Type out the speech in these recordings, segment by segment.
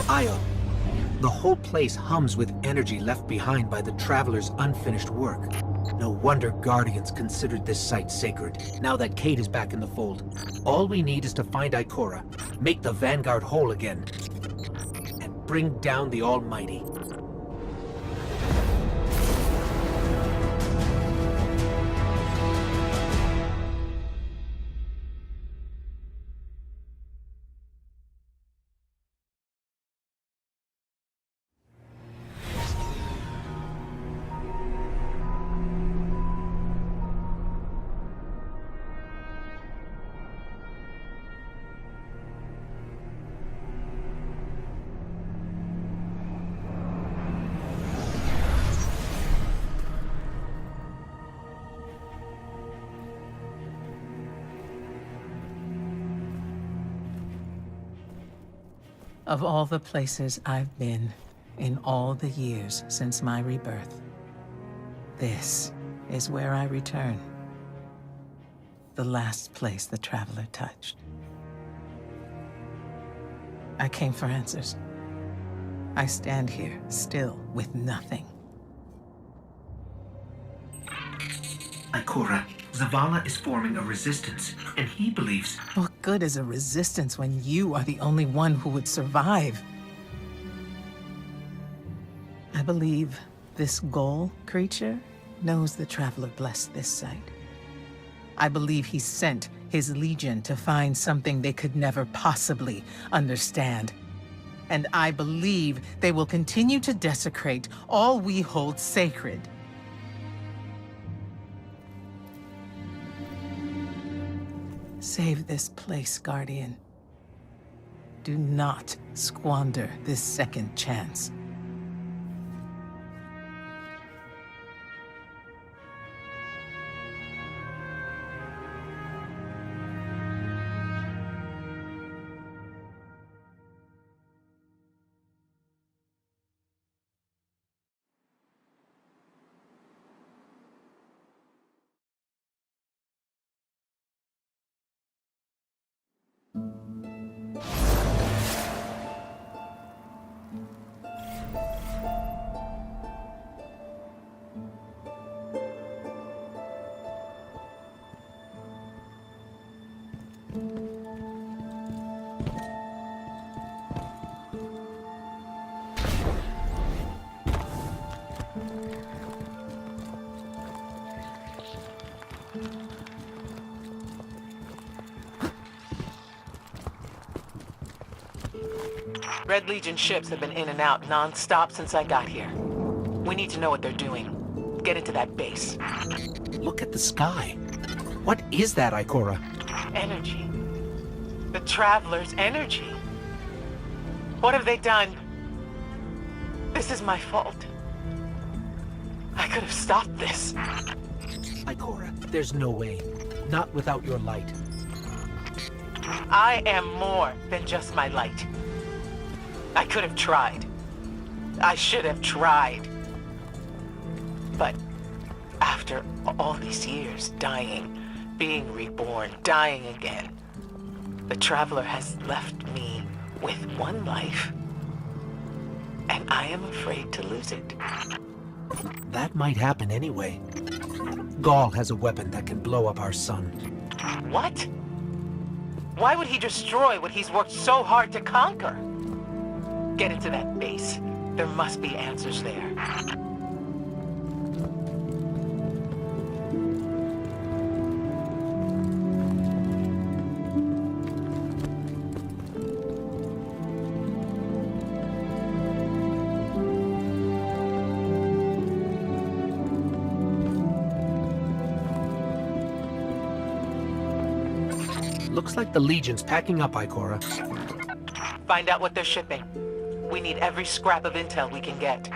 Io, the whole place hums with energy left behind by the Traveler's unfinished work. No wonder Guardians considered this site sacred, now that Kate is back in the fold. All we need is to find Ikora, make the Vanguard whole again, and bring down the Almighty. Of all the places I've been in all the years since my rebirth, this is where I return. The last place the Traveler touched. I came for answers. I stand here, still, with nothing. Ikora, Zavala is forming a resistance, and he believes... What good is a resistance when you are the only one who would survive? I believe this Ghoul creature knows the Traveler blessed this site. I believe he sent his legion to find something they could never possibly understand. And I believe they will continue to desecrate all we hold sacred. Save this place, Guardian. Do not squander this second chance. Red Legion ships have been in and out non-stop since I got here. We need to know what they're doing. Get into that base. Look at the sky. What is that, Ikora? Energy. The Traveler's energy. What have they done? This is my fault. I could have stopped this. Ikora, there's no way. Not without your light. I am more than just my light. I could have tried. I should have tried. But after all these years, dying, being reborn, dying again, the Traveler has left me with one life, and I am afraid to lose it. That might happen anyway. Gaul has a weapon that can blow up our sun. What? Why would he destroy what he's worked so hard to conquer? Get into that base. There must be answers there. Looks like the Legion's packing up, Ikora. Find out what they're shipping. We need every scrap of intel we can get.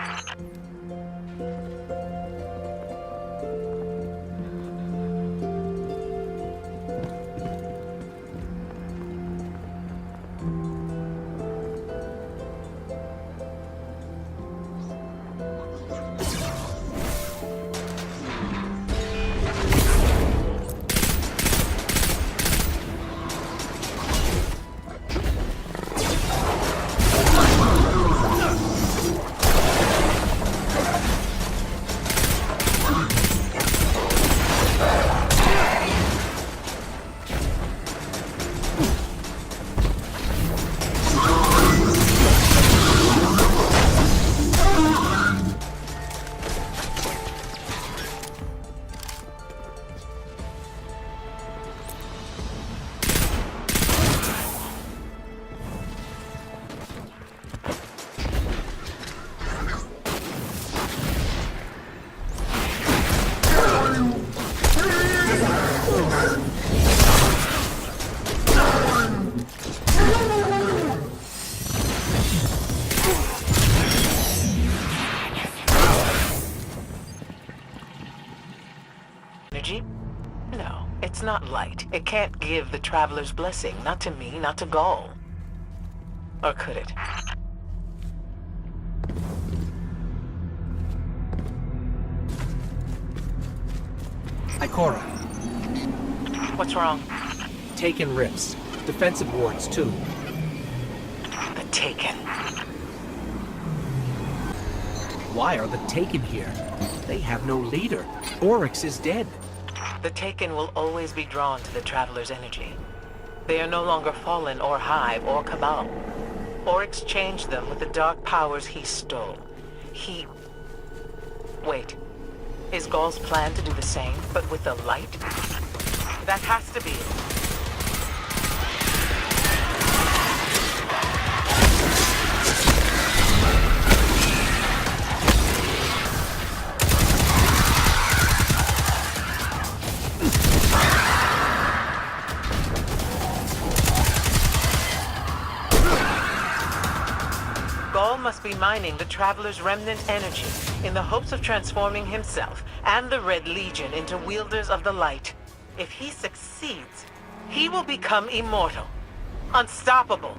It's not light. It can't give the Traveler's blessing. Not to me, not to Gaul. Or could it? Ikora, What's wrong? Taken rips. Defensive wards, too. The Taken. Why are the Taken here? They have no leader. Oryx is dead. The Taken will always be drawn to the Traveler's energy. They are no longer Fallen or Hive or Cabal. Oryx changed them with the dark powers he stole. Wait. Is Gaul's plan to do the same, but with the light? That has to be it. Gaul must be mining the Traveler's remnant energy in the hopes of transforming himself and the Red Legion into wielders of the light. If he succeeds, he will become immortal. Unstoppable.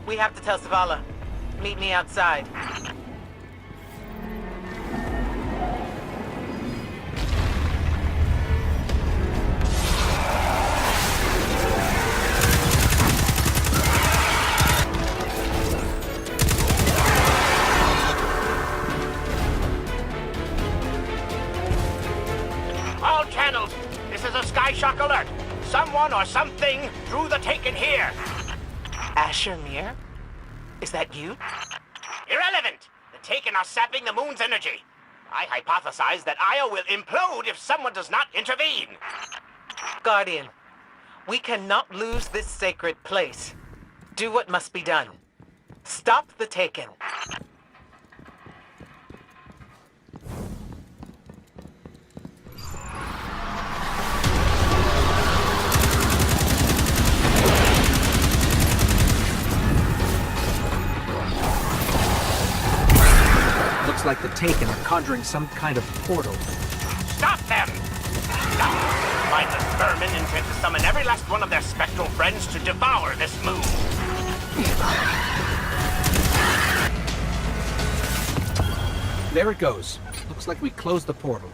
We have to tell Savala. Meet me outside. All channels, this is a Sky Shock alert. Someone or something drew the Taken here. Asher Mir? Is that you? Irrelevant. The Taken are sapping the moon's energy. I hypothesize that Io will implode if someone does not intervene. Guardian, we cannot lose this sacred place. Do what must be done. Stop the Taken. Looks like the Taken are conjuring some kind of portal. Stop them! Now, mindless vermin intend to summon every last one of their spectral friends to devour this moon. There it goes. Looks like we closed the portal.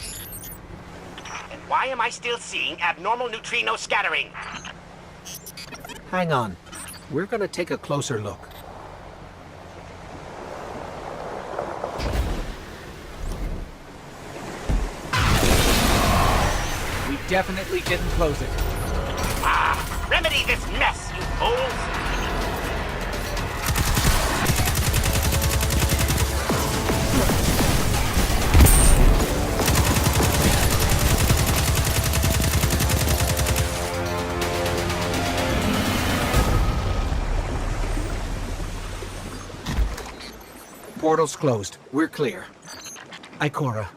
And why am I still seeing abnormal neutrino scattering? Hang on. We're gonna take a closer look. We definitely didn't close it. Ah, remedy this mess, you fools! Portal's closed. We're clear. Ikora,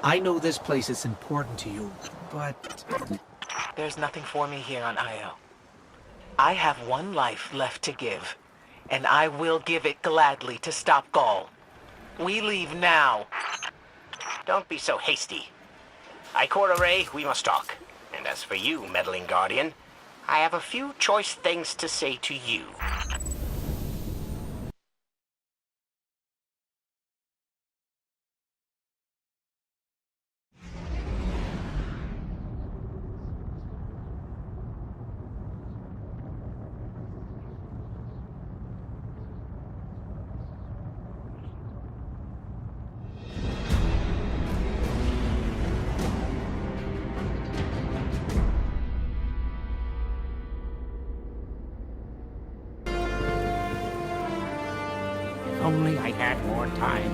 I know this place is important to you, but... There's nothing for me here on Io. I have one life left to give, and I will give it gladly to stop Gaul. We leave now. Don't be so hasty. Ikora Ray, we must talk. And as for you, meddling Guardian, I have a few choice things to say to you. Only I had more time.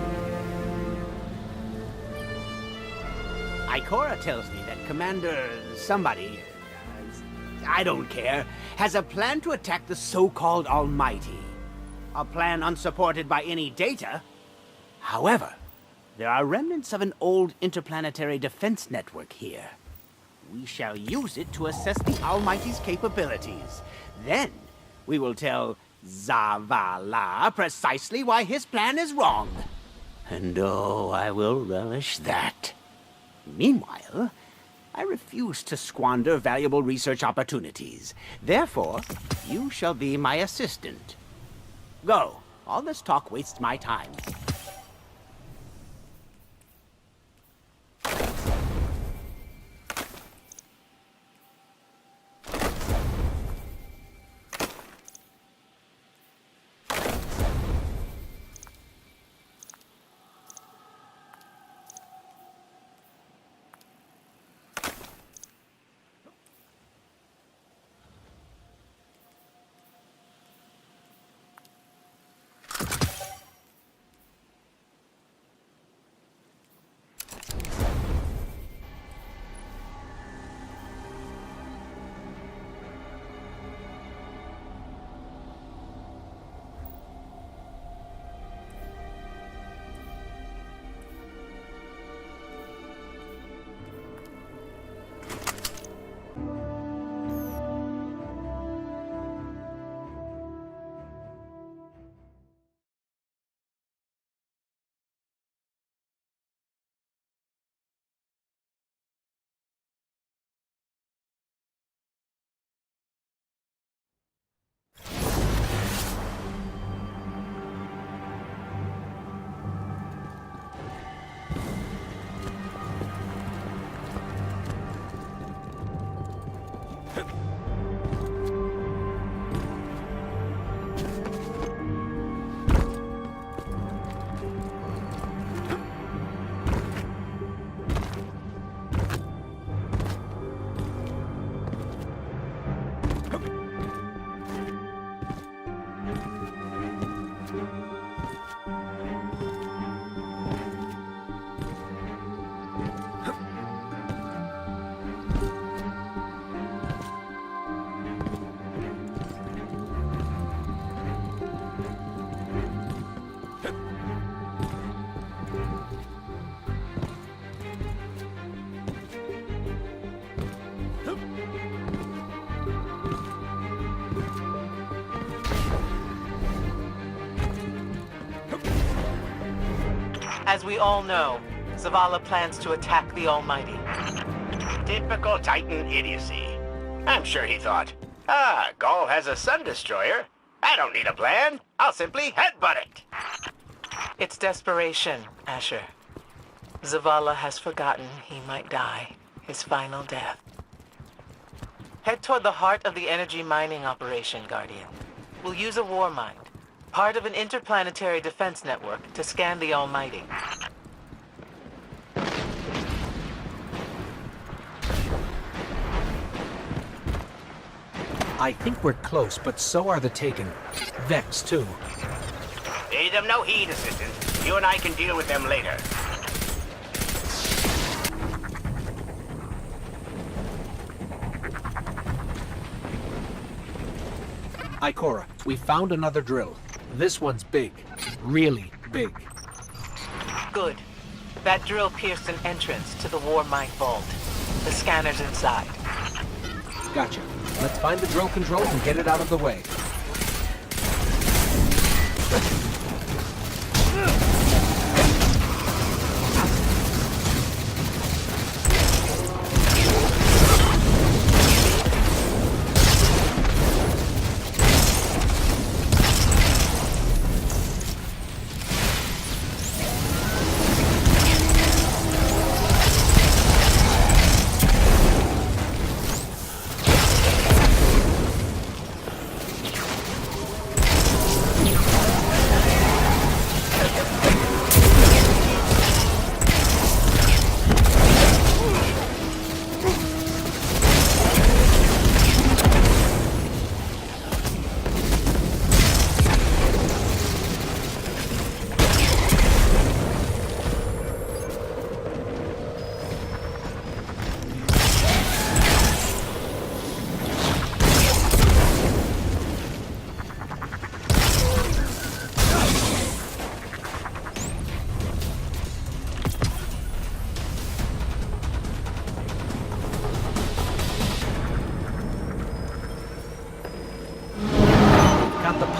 Ikora tells me that Commander somebody, I don't care, has a plan to attack the so-called Almighty. A plan unsupported by any data. However, there are remnants of an old interplanetary defense network here. We shall use it to assess the Almighty's capabilities. Then, we will tell Zavala precisely why his plan is wrong. And oh, I will relish that. Meanwhile, I refuse to squander valuable research opportunities. Therefore, you shall be my assistant. Go. All this talk wastes my time. As we all know, Zavala plans to attack the Almighty. Typical Titan idiocy. I'm sure he thought, Gaul has a sun destroyer. I don't need a plan. I'll simply headbutt it. It's desperation, Asher. Zavala has forgotten he might die, his final death. Head toward the heart of the energy mining operation, Guardian. We'll use a war mind, part of an interplanetary defense network, to scan the Almighty. I think we're close, but so are the Taken. Vex, too. Pay them no heed, Assistant. You and I can deal with them later. Ikora, we found another drill. This one's big. Really big. Good. That drill pierced an entrance to the war mine vault. The scanner's inside. Gotcha. Let's find the drill controls and get it out of the way.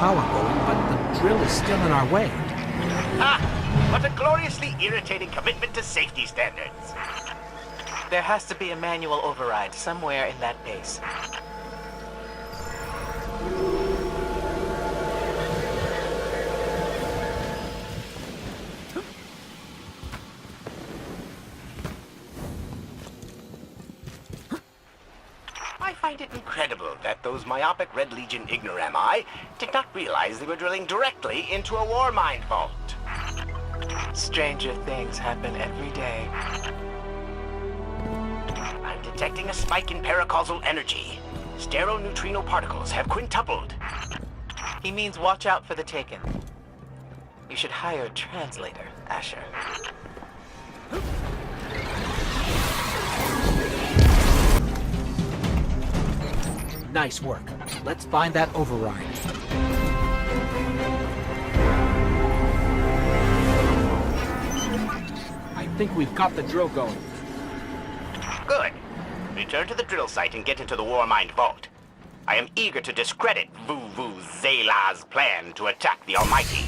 Power going, but the drill is still in our way. What a gloriously irritating commitment to safety standards. There has to be a manual override somewhere in that base. I find it incredible that those myopic Red Legion ignorami did not realize they were drilling directly into a war mine vault. Stranger things happen every day. I'm detecting a spike in paracausal energy. Stereoneutrino particles have quintupled. He means watch out for the Taken. You should hire a translator, Asher. Nice work. Let's find that override. I think we've got the drill going. Good. Return to the drill site and get into the war mine vault. I am eager to discredit Vuvu Zela's plan to attack the Almighty.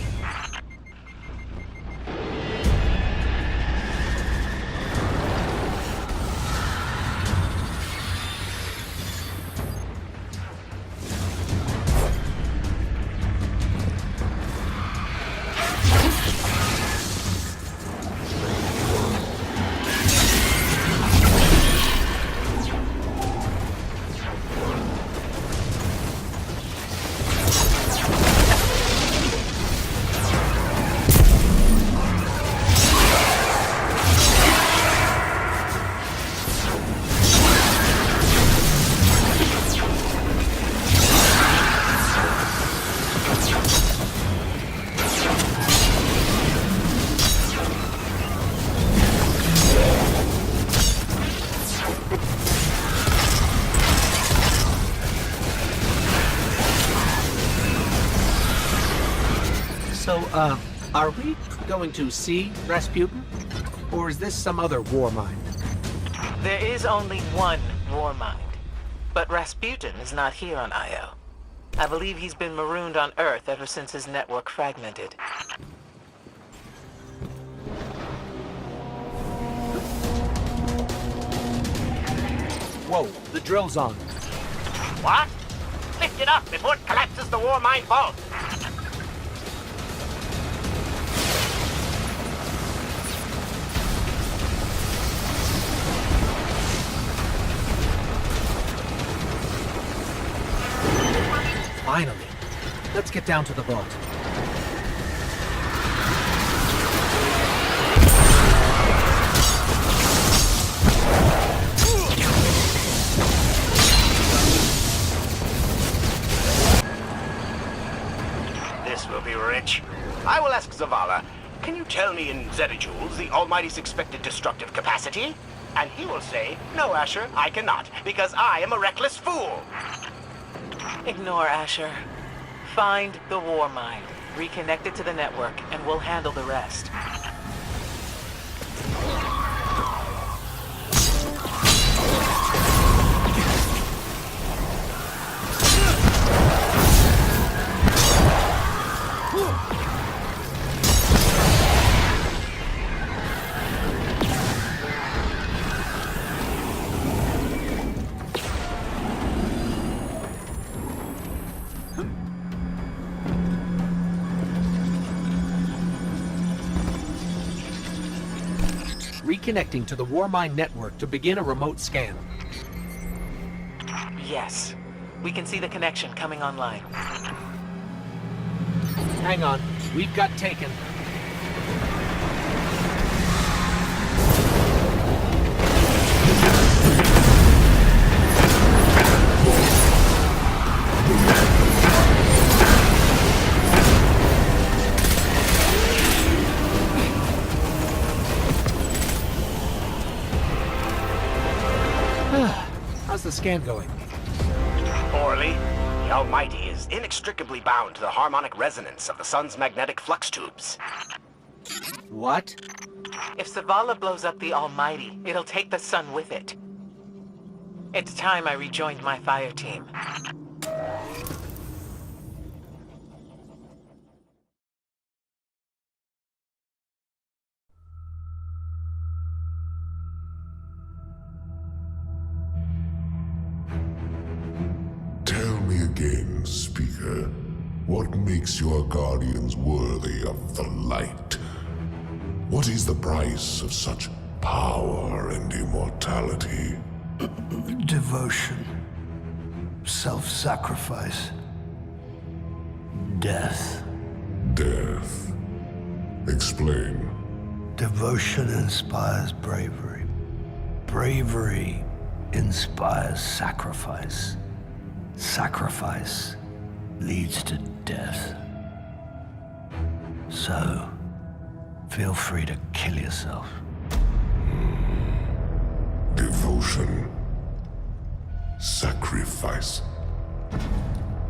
So, are we going to see Rasputin? Or is this some other war mine? There is only one war mind. But Rasputin is not here on Io. I believe he's been marooned on Earth ever since his network fragmented. Whoa, the drill's on. What? Lift it up before it collapses the war mine vault. Finally. Let's get down to the vault. This will be rich. I will ask Zavala, can you tell me in zettajoules the Almighty's expected destructive capacity? And he will say, no, Asher, I cannot, because I am a reckless fool. Ignore Asher. Find the war mind, reconnect it to the network, and we'll handle the rest. Reconnecting to the Warmind network to begin a remote scan. Yes. We can see the connection coming online. Hang on. We've got Taken. How's the scan going? Poorly. The Almighty is inextricably bound to the harmonic resonance of the sun's magnetic flux tubes. What? If Zavala blows up the Almighty, it'll take the sun with it. It's time I rejoined my fire team. again, Speaker. What makes your guardians worthy of the light? What is the price of such power and immortality? Devotion. Self-sacrifice. Death. Death. Explain. Devotion inspires bravery. Bravery inspires sacrifice. Sacrifice leads to death. So, feel free to kill yourself. Devotion. Sacrifice.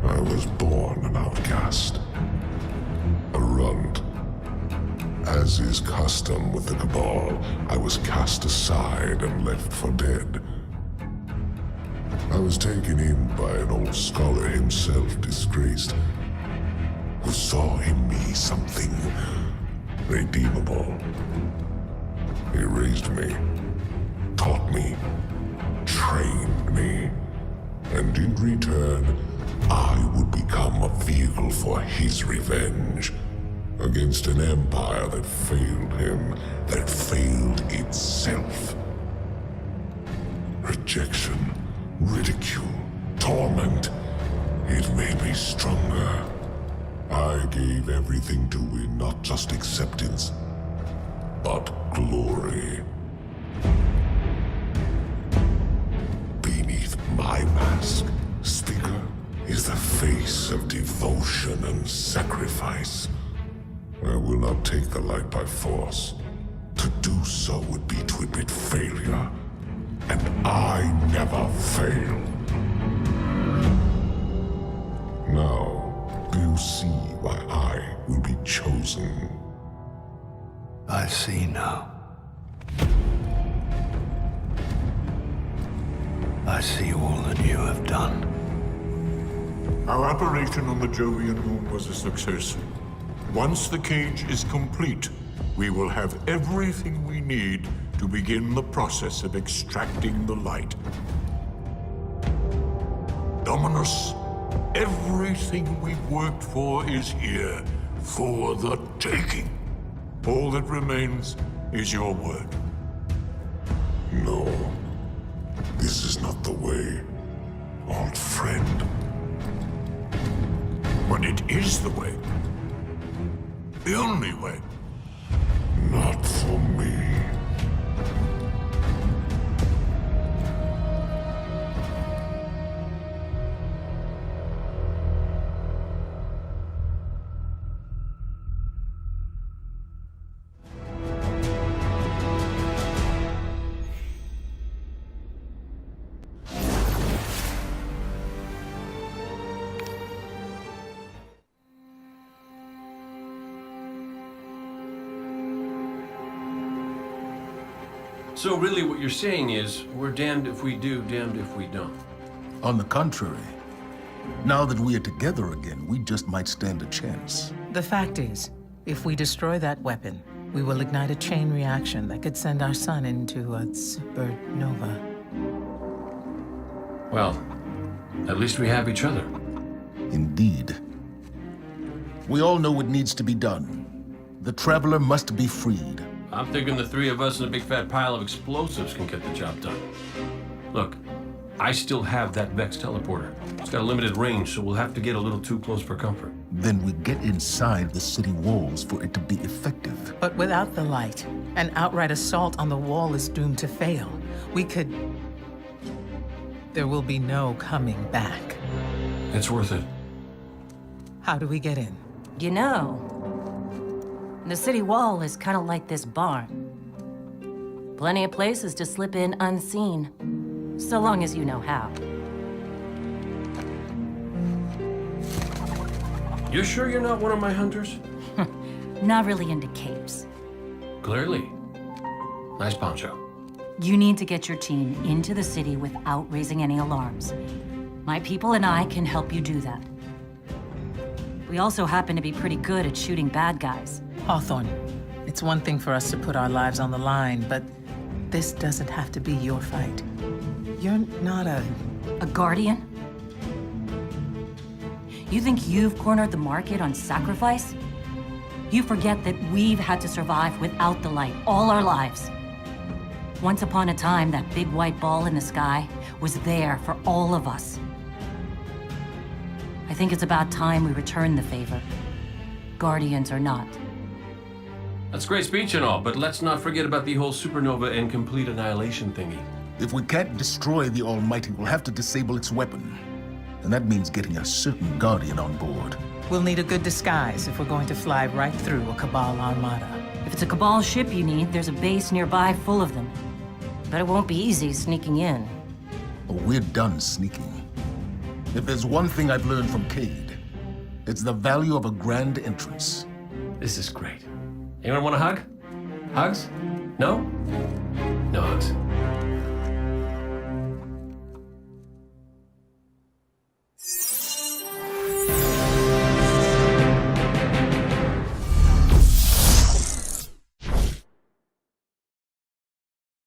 I was born an outcast. A runt. As is custom with the Cabal, I was cast aside and left for dead. I was taken in by an old scholar himself, disgraced, who saw in me something redeemable. He raised me, taught me, trained me, and in return, I would become a vehicle for his revenge against an empire that failed him, that failed itself. Rejection, ridicule, torment. It made me stronger. I gave everything to win not just acceptance, but glory. Beneath my mask, Speaker, is the face of devotion and sacrifice. I will not take the light by force. To do so would be to admit failure. And I never fail. Now, do you see why I will be chosen? I see now. I see all that you have done. Our operation on the Jovian moon was a success. Once the cage is complete, we will have everything we need to begin the process of extracting the light. Dominus, everything we've worked for is here, for the taking. All that remains is your word. No, this is not the way, old friend. But it is the way. The only way. Not for me. So really what you're saying is, we're damned if we do, damned if we don't. On the contrary, now that we are together again, we just might stand a chance. The fact is, if we destroy that weapon, we will ignite a chain reaction that could send our sun into a supernova. Well, at least we have each other. Indeed. We all know what needs to be done. The Traveler must be freed. I'm thinking the three of us and a big fat pile of explosives can get the job done. Look, I still have that Vex teleporter. It's got a limited range, so we'll have to get a little too close for comfort. Then we get inside the city walls for it to be effective. But without the light, an outright assault on the wall is doomed to fail. We could... There will be no coming back. It's worth it. How do we get in? You know, the city wall is kind of like this barn. Plenty of places to slip in unseen, so long as you know how. You sure you're not one of my hunters? Not really into capes. Clearly. Nice poncho. You need to get your team into the city without raising any alarms. My people and I can help you do that. We also happen to be pretty good at shooting bad guys. Hawthorne, it's one thing for us to put our lives on the line, but this doesn't have to be your fight. You're not a guardian? You think you've cornered the market on sacrifice? You forget that we've had to survive without the light all our lives. Once upon a time, that big white ball in the sky was there for all of us. I think it's about time we return the favor. Guardians or not. That's a great speech and all, but let's not forget about the whole supernova and complete annihilation thingy. If we can't destroy the Almighty, we'll have to disable its weapon. And that means getting a certain Guardian on board. We'll need a good disguise if we're going to fly right through a Cabal armada. If it's a Cabal ship you need, there's a base nearby full of them. But it won't be easy sneaking in. Oh, we're done sneaking. If there's one thing I've learned from Cade, it's the value of a grand entrance. This is great. Anyone want a hug? Hugs? No? No hugs.